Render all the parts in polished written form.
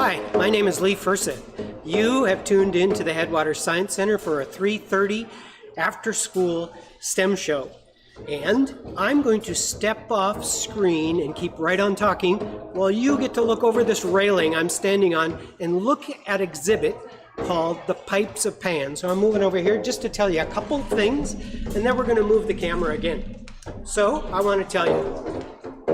Hi, my name is Lee Fursett. You have tuned in to the Headwaters Science Center for a 3:30 after-school STEM show. And I'm going to step off screen and keep right on talking while you get to look over this railing I'm standing on and look at exhibit called The Pipes of Pan. So I'm moving over here just to tell you a couple things, and then we're going to move the camera again. So I want to tell you,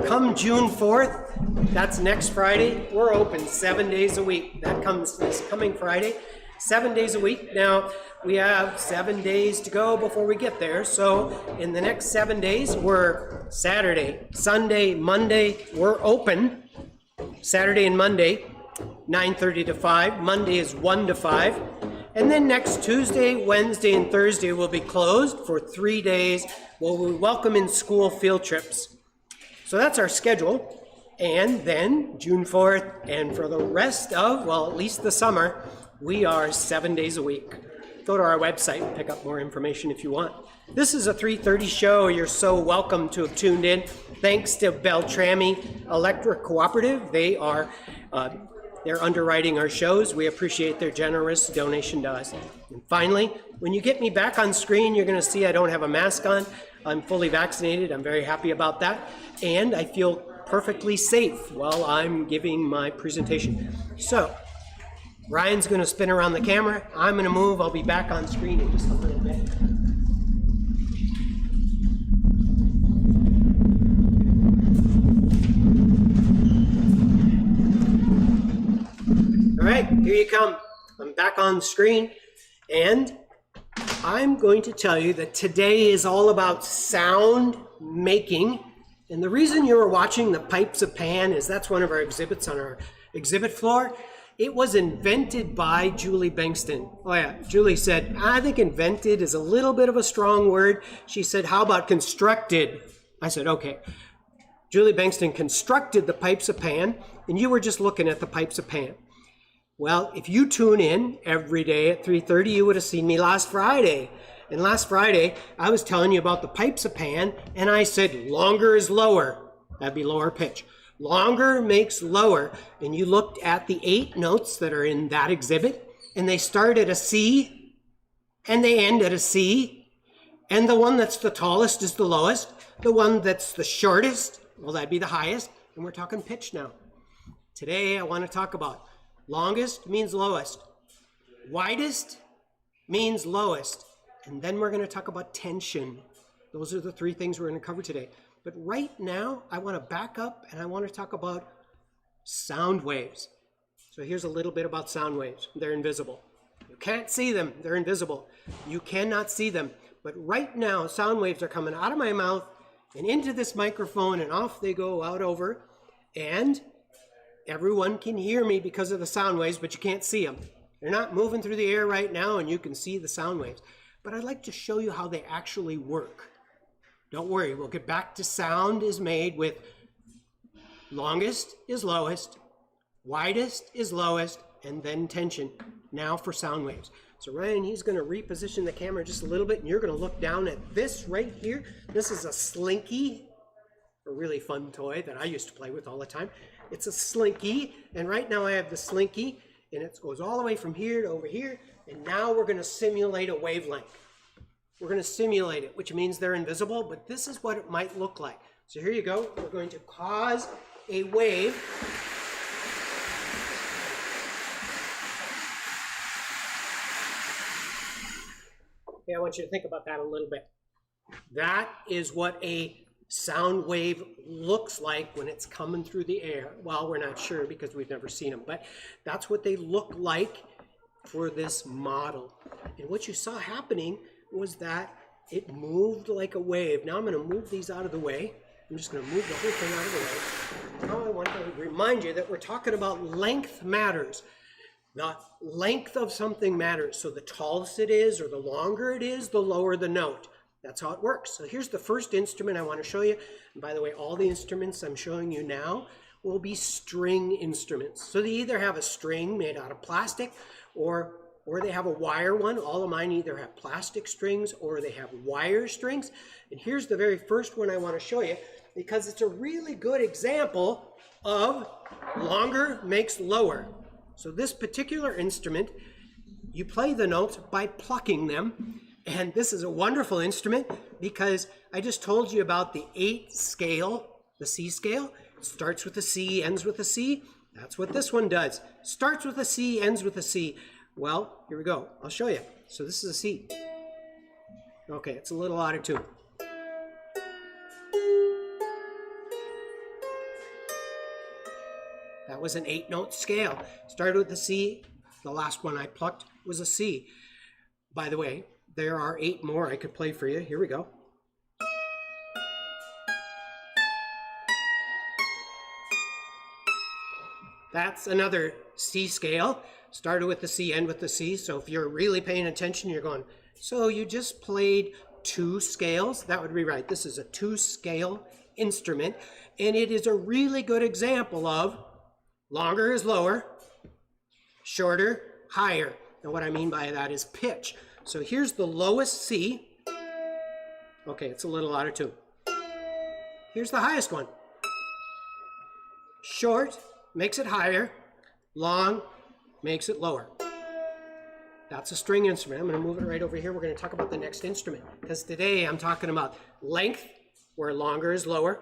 come June 4th, that's next Friday, we're open 7 days a week. That comes this coming Friday, 7 days a week. Now, we have 7 days to go before we get there. So in the next 7 days, we're Saturday, Sunday, Monday, we're open. Saturday and Monday, 9:30 to 5. Monday is 1 to 5. And then next Tuesday, Wednesday, and Thursday will be closed for 3 days while we welcome in school field trips. So that's our schedule. And then June 4th, and for the rest of, well, at least the summer, we are 7 days a week. Go to our website and pick up more information if you want. This is a 3:30 show. You're so welcome to have tuned in. Thanks to Beltrami Electric Cooperative. They're underwriting our shows. We appreciate their generous donation to us. And finally, when you get me back on screen, you're going to see I don't have a mask on. I'm fully vaccinated. I'm very happy about that. And I feel perfectly safe while I'm giving my presentation. So, Ryan's going to spin around the camera. I'm going to move. I'll be back on screen in just a little bit. All right, here you come. I'm back on screen, and I'm going to tell you that today is all about sound making. And the reason you were watching The Pipes of Pan is that's one of our exhibits on our exhibit floor. It was invented by Julie Bankston. Oh yeah, Julie said, I think invented is a little bit of a strong word. She said, how about constructed? I said, okay. Julie Bankston constructed The Pipes of Pan, and you were just looking at The Pipes of Pan. Well, if you tune in every day at 3:30, you would have seen me last Friday. And last Friday, I was telling you about The Pipes of Pan, and I said longer is lower. That'd be lower pitch. Longer makes lower. And you looked at the 8 notes that are in that exhibit, and they start at a C, and they end at a C. And the one that's the tallest is the lowest. The one that's the shortest, well, that'd be the highest. And we're talking pitch now. Today, I want to talk about longest means lowest. Widest means lowest. And then we're going to talk about tension. Those are the 3 things we're going to cover today. But right now, I want to back up and I want to talk about sound waves. So here's a little bit about sound waves. They're invisible. You can't see them. They're invisible. You cannot see them. But right now, sound waves are coming out of my mouth and into this microphone, and off they go out over. And everyone can hear me because of the sound waves, but you can't see them. They're not moving through the air right now, and you can see the sound waves. But I'd like to show you how they actually work. Don't worry, we'll get back to sound is made with longest is lowest, widest is lowest, and then tension. Now for sound waves. So Ryan, he's going to reposition the camera just a little bit, and you're going to look down at this right here. This is a Slinky, a really fun toy that I used to play with all the time. It's a Slinky, and right now I have the Slinky, and it goes all the way from here to over here, and now we're going to simulate a wavelength. We're going to simulate it, which means they're invisible, but this is what it might look like. So here you go. We're going to cause a wave. Okay, I want you to think about that a little bit. That is what a sound wave looks like when it's coming through the air. Well, we're not sure because we've never seen them, but that's what they look like for this model. And what you saw happening was that it moved like a wave. Now I'm going to move these out of the way. I'm just going to move the whole thing out of the way. Now I want to remind you that we're talking about length matters. The length of something matters. So the tallest it is or the longer it is, the lower the note. That's how it works. So here's the first instrument I want to show you. And by the way, all the instruments I'm showing you now will be string instruments. So they either have a string made out of plastic or they have a wire one. All of mine either have plastic strings or they have wire strings. And here's the very first one I want to show you because it's a really good example of longer makes lower. So this particular instrument, you play the notes by plucking them. And this is a wonderful instrument because I just told you about the 8 scale, the C scale. It starts with a C, ends with a C. That's what this one does. Starts with a C, ends with a C. Well, here we go. I'll show you. So this is a C. Okay, it's a little out of tune. That was an 8-note scale. Started with a C. The last one I plucked was a C. By the way, there are 8 more I could play for you. Here we go. That's another C scale. Started with the C, end with the C. So if you're really paying attention, you're going, so you just played 2 scales? That would be right. This is a 2-scale instrument, and it is a really good example of longer is lower, shorter, higher. And what I mean by that is pitch. So here's the lowest C. Okay, it's a little out of tune. Here's the highest one. Short makes it higher, long makes it lower. That's a string instrument. I'm going to move it right over here. We're going to talk about the next instrument because today I'm talking about length, where longer is lower,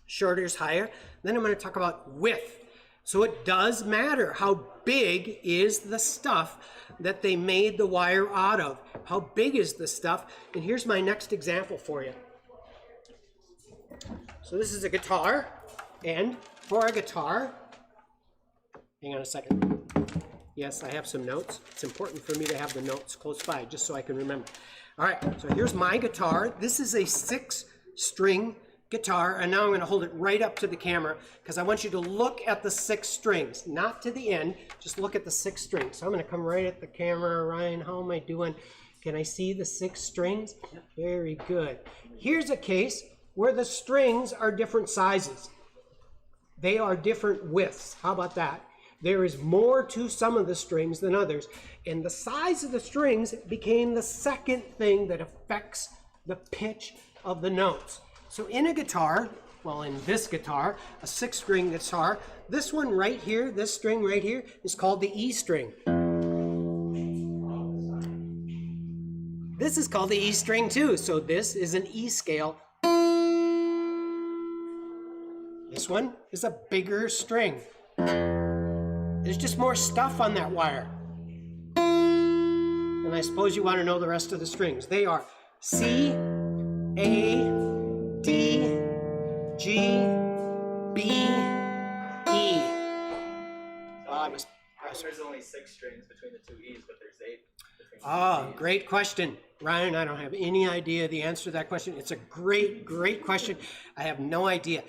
shorter is higher. Then I'm going to talk about width. So it does matter how big is the stuff that they made the wire out of. How big is the stuff? And here's my next example for you. So this is a guitar, and for a guitar, hang on a second. Yes, I have some notes. It's important for me to have the notes close by just so I can remember. All right, so here's my guitar. This is a 6-string guitar, and now I'm going to hold it right up to the camera because I want you to look at the 6 strings, not to the end, just look at the 6 strings. So I'm going to come right at the camera. Ryan, how am I doing? Can I see the 6 strings? Very good. Here's a case where the strings are different sizes. They are different widths. How about that? There is more to some of the strings than others, and the size of the strings became the second thing that affects the pitch of the notes. So in a guitar, well, in this guitar, a 6-string guitar, this one right here, this string right here, is called the E string. This is called the E string too, so this is an E scale. This one is a bigger string. There's just more stuff on that wire. And I suppose you want to know the rest of the strings. They are C, A, D, G, B, E. There's only 6 strings between the 2 E's, but there's 8 between the 2 E's. Great question. Ryan, I don't have any idea the answer to that question. It's a great, great question. I have no idea.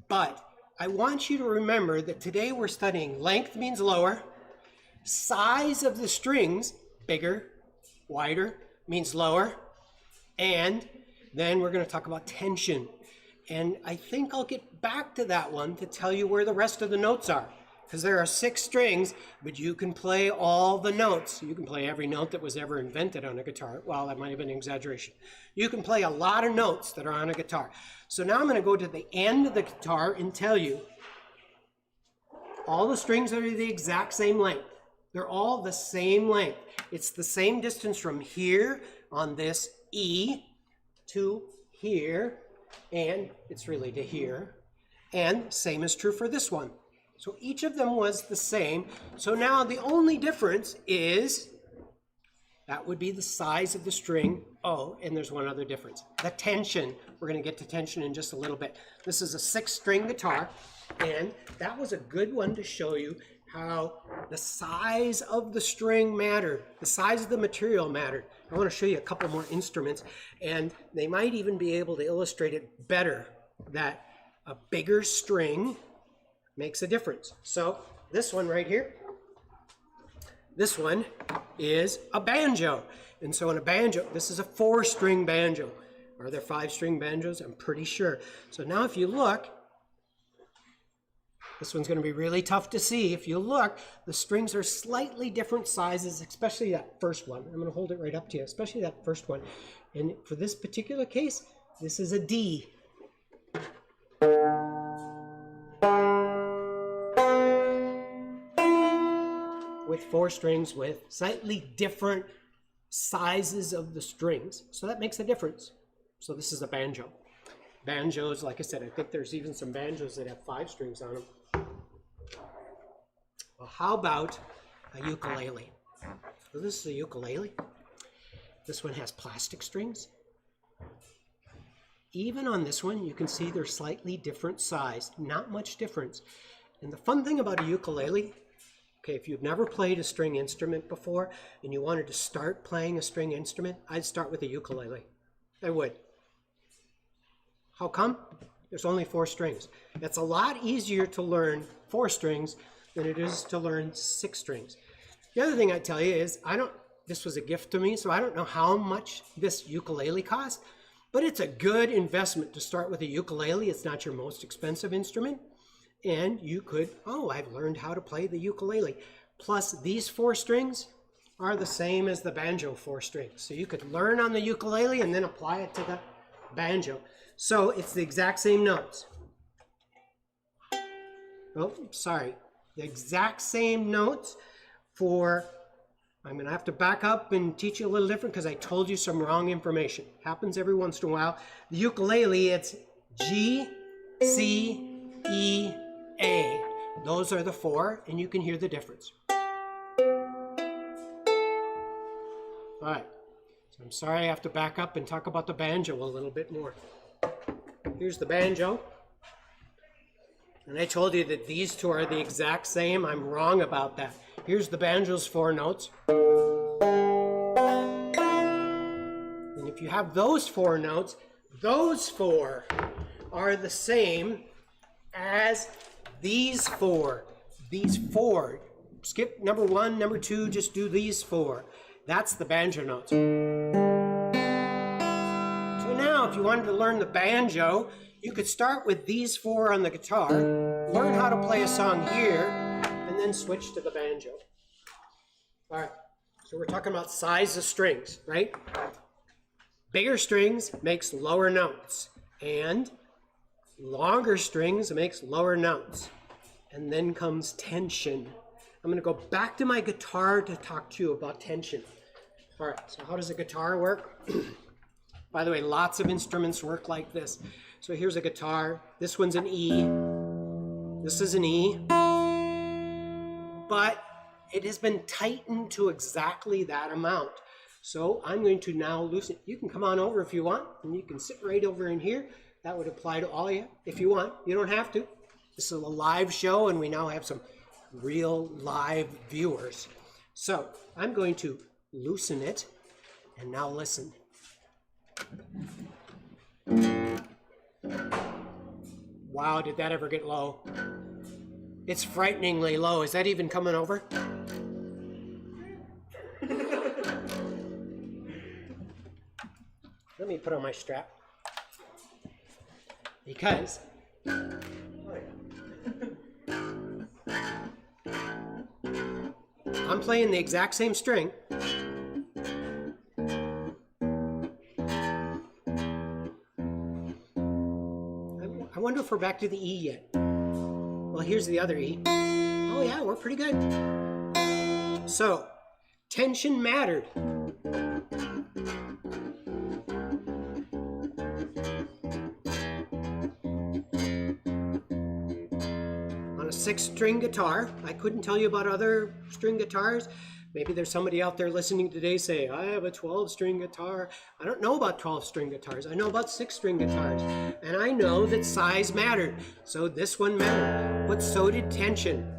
But I want you to remember that today we're studying length means lower, size of the strings, bigger, wider, means lower, and then we're going to talk about tension. And I think I'll get back to that one to tell you where the rest of the notes are. Because there are 6 strings, but you can play all the notes. You can play every note that was ever invented on a guitar. Well, that might have been an exaggeration. You can play a lot of notes that are on a guitar. So now I'm going to go to the end of the guitar and tell you all the strings are the exact same length. They're all the same length. It's the same distance from here on this E to here, and it's really to here. And same is true for this one. So each of them was the same. So now the only difference is, that would be the size of the string. Oh, and there's one other difference. The tension. We're going to get to tension in just a little bit. This is a 6-string guitar, and that was a good one to show you how the size of the string mattered. The size of the material mattered. I want to show you a couple more instruments, and they might even be able to illustrate it better, that a bigger string makes a difference. So this one right here, this one is a banjo. And so in a banjo, this is a 4-string banjo. Are there 5-string banjos? I'm pretty sure. So now if you look, this one's going to be really tough to see. If you look, the strings are slightly different sizes, especially that first one. I'm going to hold it right up to you, especially that first one. And for this particular case, this is a D. with 4 strings with slightly different sizes of the strings. So that makes a difference. So this is a banjo. Banjos, like I said, I think there's even some banjos that have 5 strings on them. Well, how about a ukulele? So this is a ukulele. This one has plastic strings. Even on this one, you can see they're slightly different size, not much difference. And the fun thing about a ukulele, okay, if you've never played a string instrument before and you wanted to start playing a string instrument, I'd start with a ukulele. I would. How come? There's only 4 strings. It's a lot easier to learn 4 strings than it is to learn 6 strings. The other thing I tell you is, this was a gift to me, so I don't know how much this ukulele cost, but it's a good investment to start with a ukulele. It's not your most expensive instrument. And you could, I've learned how to play the ukulele. Plus, these 4 strings are the same as the banjo 4 strings. So you could learn on the ukulele and then apply it to the banjo. So it's the exact same notes. Oh, sorry. The exact same notes for, I'm going to have to back up and teach you a little different because I told you some wrong information. Happens every once in a while. The ukulele, it's G, C, E, A. Those are the 4, and you can hear the difference. All right. So I'm sorry I have to back up and talk about the banjo a little bit more. Here's the banjo. And I told you that these 2 are the exact same. I'm wrong about that. Here's the banjo's 4 notes. And if you have those 4 notes, those 4 are the same as these 4. These 4. Skip number 1, number 2, just do these 4. That's the banjo notes. So now if you wanted to learn the banjo, you could start with these 4 on the guitar, learn how to play a song here, and then switch to the banjo. All right, so we're talking about size of strings, right? Bigger strings makes lower notes, and longer strings makes lower notes. And then comes tension. I'm going to go back to my guitar to talk to you about tension. All right, so how does a guitar work? By the way, lots of instruments work like this. So here's a guitar. This one's an E. This is an E. But it has been tightened to exactly that amount. So I'm going to now loosen it. You can come on over if you want, and you can sit right over in here. That would apply to all of you if you want. You don't have to. This is a live show, and we now have some real live viewers. So I'm going to loosen it, and now listen. Wow, did that ever get low? It's frighteningly low. Is that even coming over? Let me put on my strap. Because I'm playing the exact same string. I wonder if we're back to the E yet. Well, here's the other E. Oh yeah, we're pretty good. So, tension mattered. On a 6-string guitar, I couldn't tell you about other string guitars. Maybe there's somebody out there listening today say, I have a 12-string guitar. I don't know about 12-string guitars. I know about 6-string guitars. And I know that size mattered. So this one mattered. But so did tension.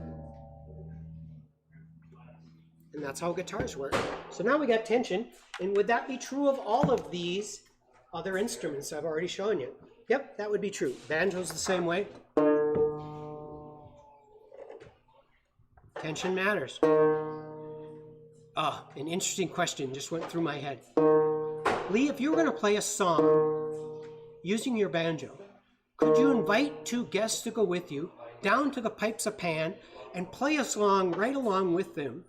And that's how guitars work. So now we got tension. And would that be true of all of these other instruments I've already shown you? Yep, that would be true. Banjo's the same way. Tension matters. An interesting question just went through my head. Lee, if you were going to play a song using your banjo, could you invite 2 guests to go with you down to the Pipes of Pan and play a song right along with them?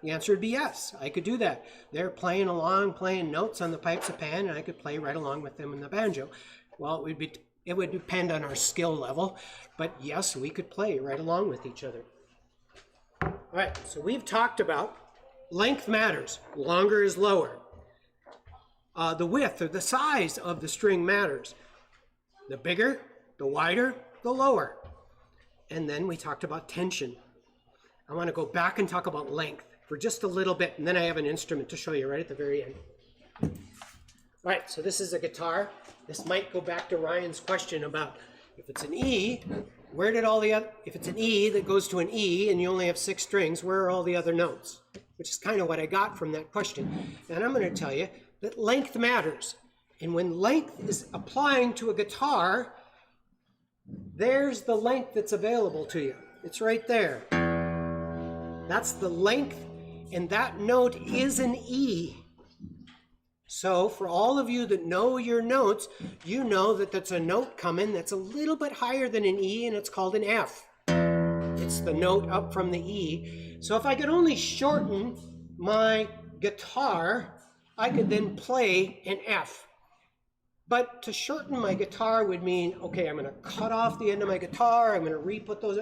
The answer would be yes, I could do that. They're playing along, playing notes on the Pipes of Pan, and I could play right along with them in the banjo. Well, it would depend on our skill level, but yes, we could play right along with each other. All right, so we've talked about length matters. Longer is lower. The width or the size of the string matters. The bigger, the wider, the lower. And then we talked about tension. I want to go back and talk about length for just a little bit, and then I have an instrument to show you right at the very end. All right, so this is a guitar. This might go back to Ryan's question about if it's an E, where did all the other, if it's an E that goes to an E and you only have 6 strings, where are all the other notes? Which is kind of what I got from that question. And I'm going to tell you that length matters. And when length is applying to a guitar, there's the length that's available to you. It's right there. That's the length, and that note is an E. So for all of you that know your notes, you know that that's a note coming that's a little bit higher than an E, and it's called an F. It's the note up from the E. So if I could only shorten my guitar, I could then play an F. But to shorten my guitar would mean, okay, I'm going to cut off the end of my guitar, I'm going to re-put those,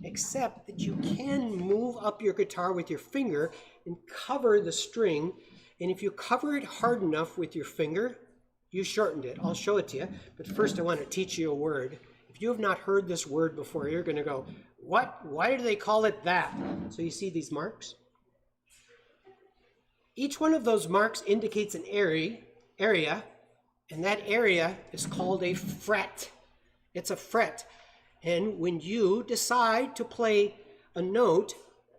except that you can move up your guitar with your finger and cover the string. And if you cover it hard enough with your finger, you shortened it. I'll show it to you. But first I want to teach you a word. If you have not heard this word before, you're going to go, what? Why do they call it that? So you see these marks? Each one of those marks indicates an area, and that area is called a fret. It's a fret. And when you decide to play a note,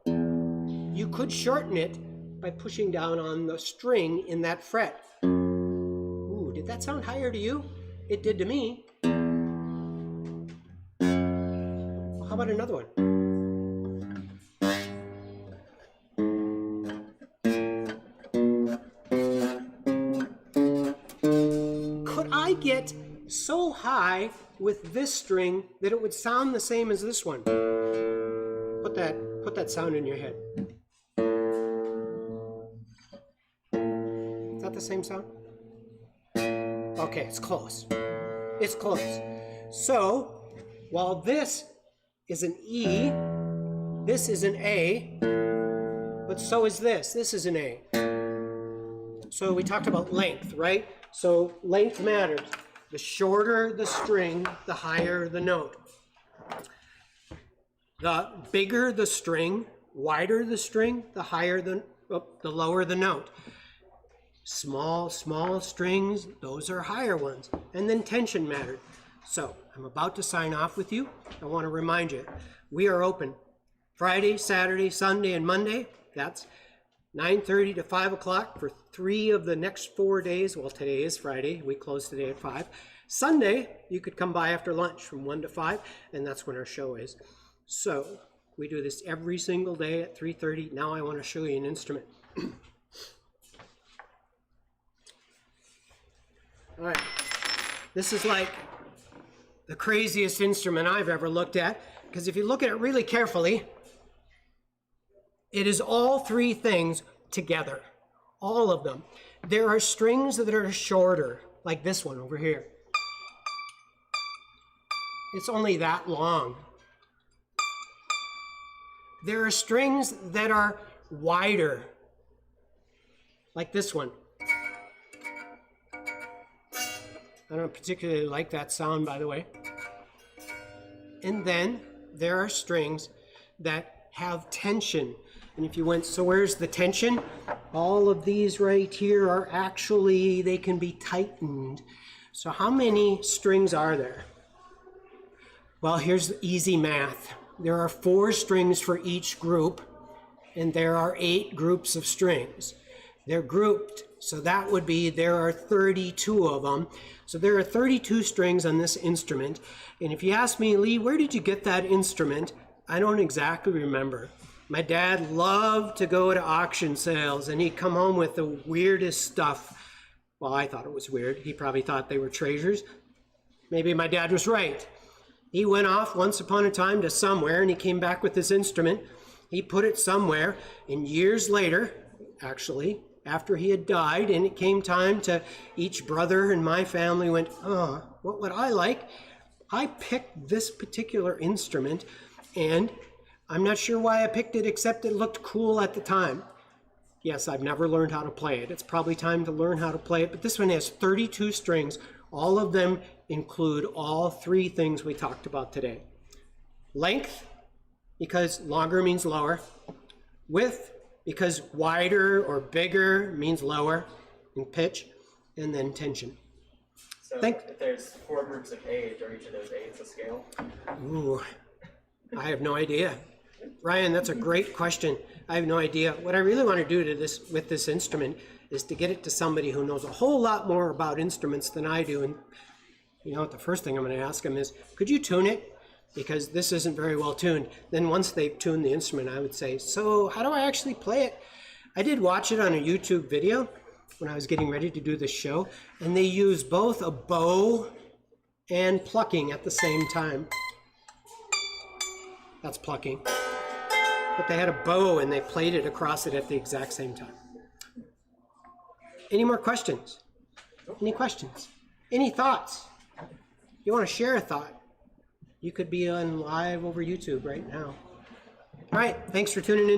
you could shorten it by pushing down on the string in that fret. Ooh, did that sound higher to you? It did to me. How about another one? Could I get so high with this string that it would sound the same as this one? Put that sound in your head. Is that the same sound? Okay, it's close. It's close. So, while this is an E, this is an A, but so is this. This is an A. So we talked about length, right? So length matters. The shorter the string, the higher the note. The bigger the string, wider the string, the higher the lower the note. Small strings, those are higher ones. And then tension mattered. So I'm about to sign off with you. I want to remind you, we are open Friday, Saturday, Sunday, and Monday. That's 9:30 to 5 o'clock for 3 of the next 4 days. Well, today is Friday. We close today at 5. Sunday, you could come by after lunch from 1 to 5, and that's when our show is. So we do this every single day at 3:30. Now I want to show you an instrument. All right. This is like the craziest instrument I've ever looked at, because if you look at it really carefully, it is all 3 things together, all of them. There are strings that are shorter, like this one over here. It's only that long. There are strings that are wider, like this one. I don't particularly like that sound, by the way. And then there are strings that have tension. And if you went, so where's the tension? All of these right here are actually, they can be tightened. So how many strings are there? Well, here's the easy math. There are 4 strings for each group, and there are 8 groups of strings. They're grouped, so that would be, there are 32 of them. So there are 32 strings on this instrument. And if you ask me, Lee, where did you get that instrument? I don't exactly remember. My dad loved to go to auction sales, and he'd come home with the weirdest stuff. Well, I thought it was weird. He probably thought they were treasures. Maybe my dad was right. He went off once upon a time to somewhere, and he came back with this instrument. He put it somewhere, and years later, actually, after he had died, and it came time to each brother in my family went, oh, what would I like? I picked this particular instrument, and I'm not sure why I picked it, except it looked cool at the time. Yes, I've never learned how to play it. It's probably time to learn how to play it, but this one has 32 strings. All of them include all three things we talked about today. Length, because longer means lower. Width, because wider or bigger means lower in pitch. And then tension. So if there's 4 groups of 8, are each of those 8s a scale? Ooh, I have no idea. Ryan, that's a great question. I have no idea. What I really want to do with this instrument is to get it to somebody who knows a whole lot more about instruments than I do. And you know what, the first thing I'm going to ask them is, could you tune it? Because this isn't very well tuned. Then once they've tuned the instrument, I would say, so how do I actually play it? I did watch it on a YouTube video when I was getting ready to do this show, and they use both a bow and plucking at the same time. That's plucking. But they had a bow and they played it across it at the exact same time. Any more questions? Any questions? Any thoughts? You want to share a thought? You could be on live over YouTube right now. All right, thanks for tuning in.